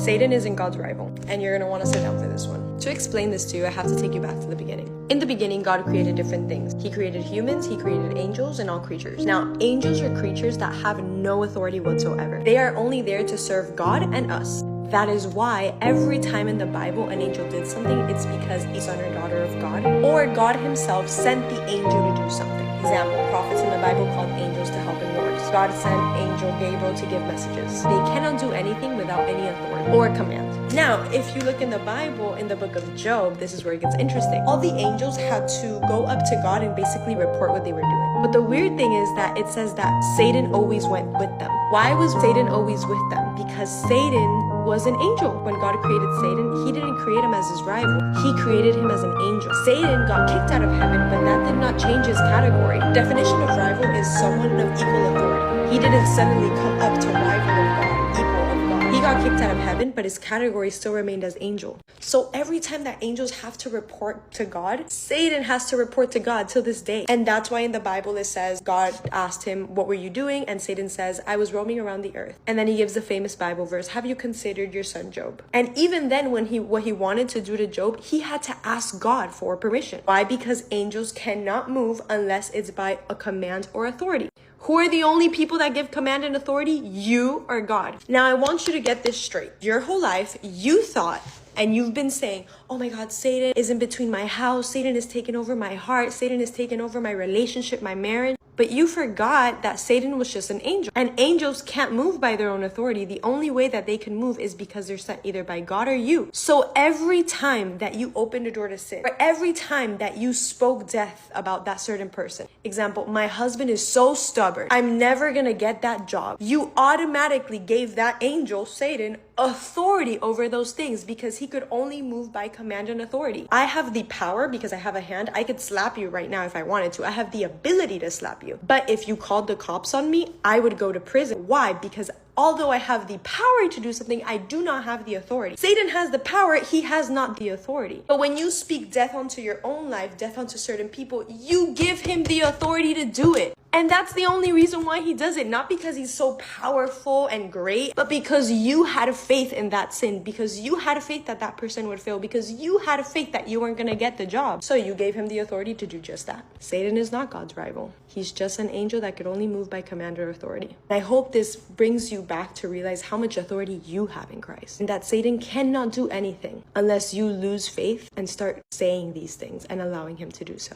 Satan isn't God's rival, and you're gonna want to sit down for this one. To explain this to you, I have to take you back to the beginning. In the beginning, God created different things. He created humans, he created angels, and all creatures. Now, angels are creatures that have no authority whatsoever. They are only there to serve God and us. That is why every time in the Bible an angel did something, it's because a son or daughter of God, or God himself sent the angel to do something. Example, prophets in the Bible called angels to help in wars. God sent angel Gabriel to give messages. They cannot do anything without any authority or command. Now, if you look in the Bible, in the book of Job, this is where it gets interesting. All the angels had to go up to God and basically report what they were doing. But the weird thing is that it says that Satan always went with them. Why was Satan always with them? Because Satan was an angel. When God created Satan, he didn't create him as his rival. He created him as an angel. Satan got kicked out of heaven, but that did not change his category. Definition of rival is someone of equal authority. He didn't suddenly come up to rival of God, equal of God. He got kicked out of heaven, but his category still remained as angel. So every time that angels have to report to God, Satan has to report to God till this day. And that's why in the Bible it says God asked him, what were you doing? And Satan says, I was roaming around the earth. And then he gives the famous Bible verse, have you considered your son Job? And even then when what he wanted to do to Job, he had to ask God for permission. Why? Because angels cannot move unless it's by a command or authority. Who are the only people that give command and authority? You or God. Now I want you to get this straight. Your whole life, you thought, and you've been saying, oh my God, Satan is in between my house. Satan is taking over my heart. Satan is taking over my relationship, my marriage. But you forgot that Satan was just an angel. And angels can't move by their own authority. The only way that they can move is because they're sent either by God or you. So every time that you opened a door to sin, or every time that you spoke death about that certain person, example, my husband is so stubborn, I'm never gonna get that job. You automatically gave that angel, Satan, authority over those things because he could only move by command and authority. I have the power because I have a hand. I could slap you right now if I wanted to. I have the ability to slap you. But if you called the cops on me, I would go to prison. Why? Because although I have the power to do something, I do not have the authority. Satan has the power, he has not the authority. But when you speak death onto your own life, death onto certain people, you give him the authority to do it. And that's the only reason why he does it. Not because he's so powerful and great, but because you had faith in that sin, because you had faith that that person would fail, because you had faith that you weren't going to get the job. So you gave him the authority to do just that. Satan is not God's rival. He's just an angel that could only move by command or authority. And I hope this brings you back to realize how much authority you have in Christ, and that Satan cannot do anything unless you lose faith and start saying these things and allowing him to do so.